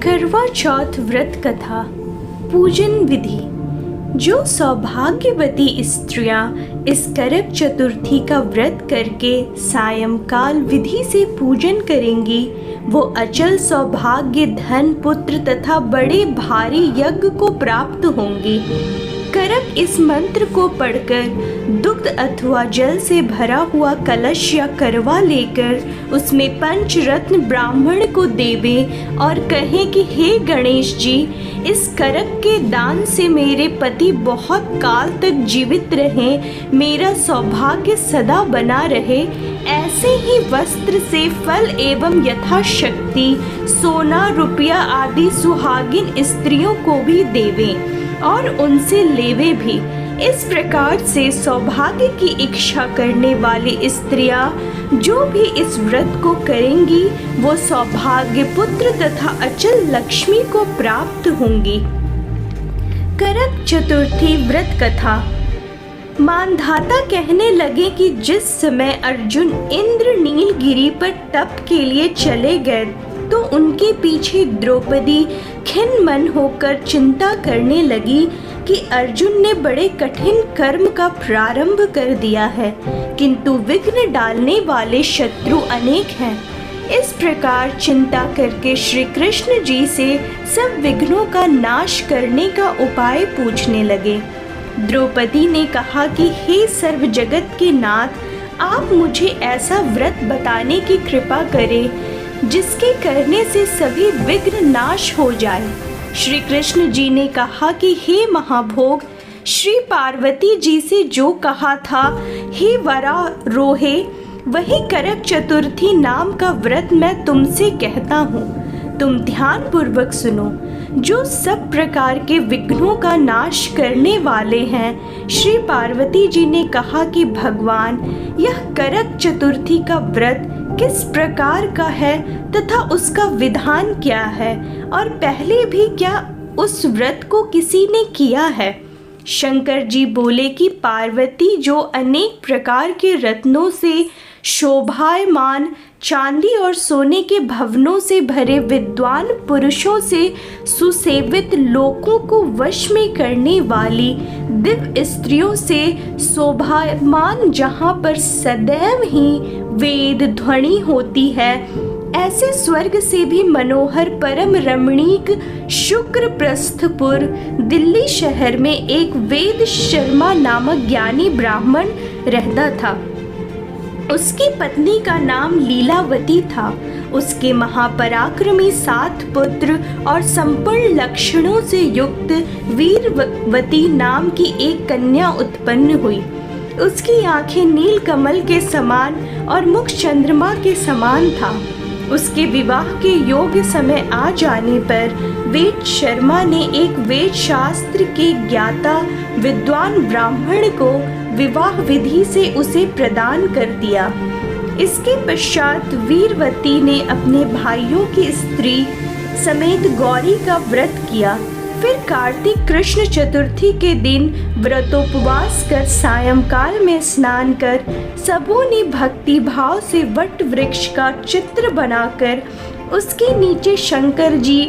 करवा चौथ व्रत कथा। पूजन विधि। जो सौभाग्यवती स्त्रियां इस करक चतुर्थी का व्रत करके सायंकाल विधि से पूजन करेंगी, वो अचल सौभाग्य, धन, पुत्र तथा बड़े भारी यज्ञ को प्राप्त होंगी। करक इस मंत्र को पढ़कर दुग्ध अथवा जल से भरा हुआ कलश या करवा लेकर उसमें पंचरत्न ब्राह्मण को देवे और कहें कि हे गणेश जी, इस करक के दान से मेरे पति बहुत काल तक जीवित रहें, मेरा सौभाग्य सदा बना रहे। ऐसे ही वस्त्र से फल एवं यथाशक्ति सोना, रुपया आदि सुहागिन स्त्रियों को भी देवें और उनसे लेवे भी। इस प्रकार से सौभाग्य की इच्छा करने वाली स्त्रियां जो भी इस व्रत को करेंगी, वो सौभाग्य, पुत्र तथा अचल लक्ष्मी को प्राप्त होंगी। करक चतुर्थी व्रत कथा। मानधाता कहने लगे कि जिस समय अर्जुन इंद्र नीलगिरी पर तप के लिए चले गए तो उनके पीछे द्रौपदी खिन्न मन होकर चिंता करने लगी कि अर्जुन ने बड़े कठिन कर्म का प्रारंभ कर दिया है, किंतु विघ्न डालने वाले शत्रु अनेक हैं। इस प्रकार चिंता करके श्री कृष्ण जी से सब विघ्नों का नाश करने का उपाय पूछने लगे। द्रौपदी ने कहा कि हे सर्व जगत के नाथ, आप मुझे ऐसा व्रत बताने की कृपा करें जिसके करने से सभी विघ्न नाश हो जाए। श्री कृष्ण जी ने कहा कि हे महाभोग, श्री पार्वती जी से जो कहा था, हे वरारोहे, वही करक चतुर्थी नाम का व्रत मैं तुमसे कहता हूँ। तुम ध्यान पूर्वक सुनो। जो सब प्रकार के विघ्नों का नाश करने वाले हैं, श्री पार्वती जी ने कहा कि भगवान, यह करक चतुर्थी का व्रत किस प्रकार का है तथा उसका विधान क्या है, और पहले भी क्या उस व्रत को किसी ने किया है? शंकर जी बोले कि पार्वती जो अनेक प्रकार के रत्नों से शोभायमान, चांदी और सोने के भवनों से भरे विद्वान पुरुषों से सुसेवित, लोगों को वश में करने वाली दिव्य स्त्रियों से शोभायमान, जहाँ पर सदैव ही वेद ध्वनि होती है, ऐसे स्वर्ग से भी मनोहर परम रमणीक शुक्रप्रस्थपुर दिल्ली शहर में एक वेद शर्मा नामक ज्ञानी ब्राह्मण रहता था। उसकी पत्नी का नाम लीलावती था। उसके महापराक्रमी 7 पुत्र और संपूर्ण लक्षणों से युक्त वीरवती नाम की एक कन्या उत्पन्न हुई। उसकी आंखें नील कमल के समान और मुख चंद्रमा के समान था। उसके विवाह के योग्य समय आ जाने पर वेद शर्मा ने एक वेद शास्त्र के ज्ञाता विद्वान ब्राह्मण को विवाह विधि से उसे प्रदान कर दिया। इसके पश्चात वीरवती ने अपने भाइयों की स्त्री समेत गौरी का व्रत किया। फिर कार्तिक कृष्ण चतुर्थी के दिन व्रतोपवास कर सायंकाल में स्नान कर सबों ने भक्ति भाव से वट वृक्ष का चित्र बनाकर उसके नीचे शंकर जी,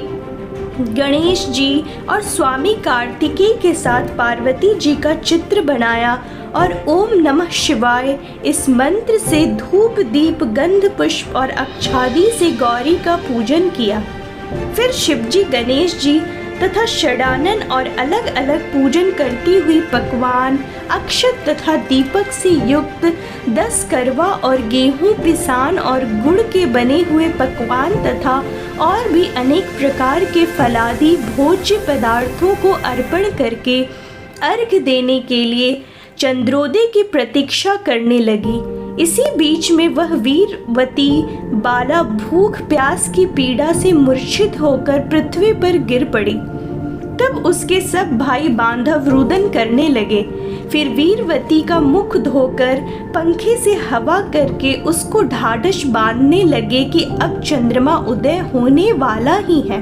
गणेश जी और स्वामी कार्तिकेय के साथ पार्वती जी का चित्र बनाया और ओम नमः शिवाय इस मंत्र से धूप, दीप, गंध, पुष्प और अक्षादि से गौरी का पूजन किया। फिर शिवजी, गणेश जी तथा षडानन और अलग अलग पूजन करती हुई पकवान, अक्षत तथा दीपक से युक्त 10 करवा और गेहूं, पिसान और गुड़ के बने हुए पकवान तथा और भी अनेक प्रकार के फलादि भोज्य पदार्थों को अर्पण करके अर्घ्य देने के लिए चंद्रोदय की प्रतीक्षा करने लगी। इसी बीच में वह वीरवती बाला भूख प्यास की पीड़ा से मूर्छित होकर पृथ्वी पर गिर पड़ी। तब उसके सब भाई बांधव रुदन करने लगे। फिर वीरवती का मुख धोकर पंखे से हवा करके उसको ढाढ़स बांधने लगे कि अब चंद्रमा उदय होने वाला ही है।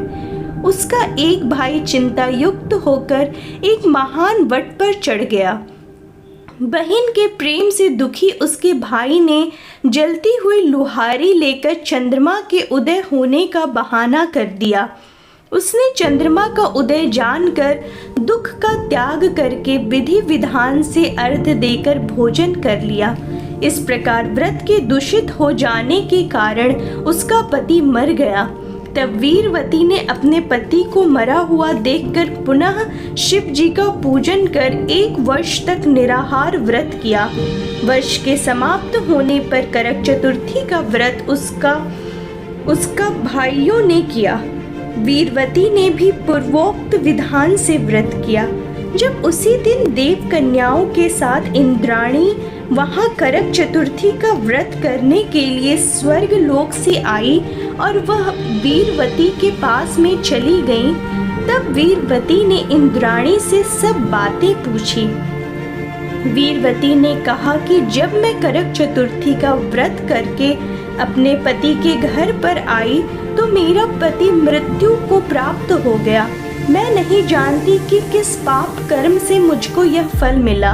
उसका एक भाई चिंता युक्त होकर एक महान वट पर चढ़ गया। बहन के प्रेम से दुखी उसके भाई ने जलती हुई लुहारी लेकर चंद्रमा के उदय होने का बहाना कर दिया। उसने चंद्रमा का उदय जानकर दुख का त्याग करके विधि विधान से अर्घ देकर भोजन कर लिया। इस प्रकार व्रत के दूषित हो जाने के कारण उसका पति मर गया। तब वीरवती ने अपने पति को मरा हुआ देखकर पुनः शिव जी का पूजन कर 1 वर्ष तक निराहार व्रत किया। वर्ष के समाप्त होने पर करक चतुर्थी का व्रत उसका भाइयों ने किया। वीरवती ने भी पूर्वोक्त विधान से व्रत किया। जब उसी दिन देव कन्याओं के साथ इंद्राणी वहां करक चतुर्थी का व्रत करने के लिए स्वर्ग लोक से आई और वह वीरवती के पास में चली गई, तब वीरवती ने इंद्राणी से सब बातें पूछी। वीरवती ने कहा कि जब मैं करक चतुर्थी का व्रत करके अपने पति के घर पर आई तो मेरा पति मृत्यु को प्राप्त हो गया। मैं नहीं जानती कि किस पाप कर्म से मुझको यह फल मिला।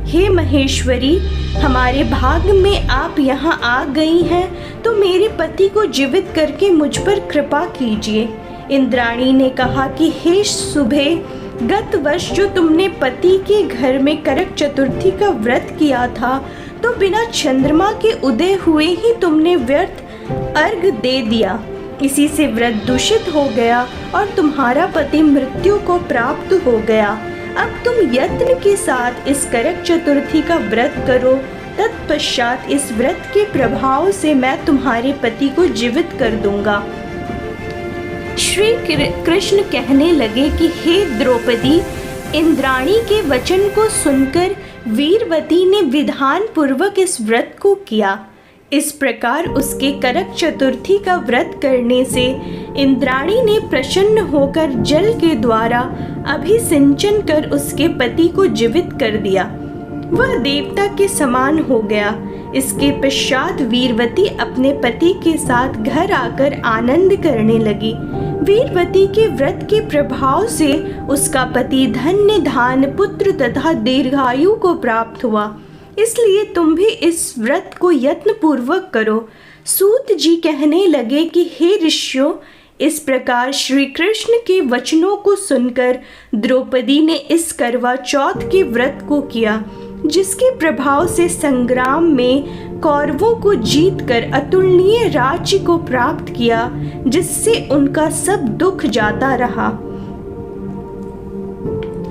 हे महेश्वरी, हमारे भाग्य में आप यहाँ आ गई हैं तो मेरे पति को जीवित करके मुझ पर कृपा कीजिए। इंद्राणी ने कहा कि हे शुभे, गत वर्ष जो तुमने पति के घर में करक चतुर्थी का व्रत किया था तो बिना चंद्रमा के उदय हुए ही तुमने व्यर्थ अर्घ दे दिया। इसी से व्रत दूषित हो गया और तुम्हारा पति मृत्यु को प्राप्त हो गया। अब तुम यत्न के साथ इस करक चतुर्थी का व्रत करो। तत्पश्चात इस व्रत के प्रभाव से मैं तुम्हारे पति को जीवित कर दूंगा। श्री कृष्ण कहने लगे कि हे द्रौपदी, इंद्राणी के वचन को सुनकर वीरवती ने विधान पूर्वक इस व्रत को किया। इस प्रकार उसके करक चतुर्थी का व्रत करने से इंद्राणी ने प्रसन्न होकर जल के द्वारा अभिसिंचन कर उसके पति को जीवित कर दिया। वह देवता के समान हो गया। इसके पश्चात वीरवती अपने पति के साथ घर आकर आनंद करने लगी। वीरवती के व्रत के प्रभाव से उसका पति धन्य धान पुत्र तथा दीर्घायु को प्राप्त हुआ। इसलिए तुम भी इस व्रत को यत्न पूर्वक करो। सूत जी कहने लगे कि हे ऋषियों, इस प्रकार श्री कृष्ण के वचनों को सुनकर द्रौपदी ने इस करवा चौथ के व्रत को किया, जिसके प्रभाव से संग्राम में कौरवों को जीतकर अतुलनीय राज्य को प्राप्त किया, जिससे उनका सब दुख जाता रहा।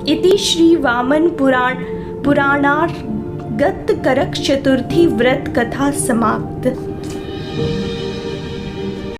इति श्री वामन पुराणार्गत करक चतुर्थी व्रत कथा समाप्त।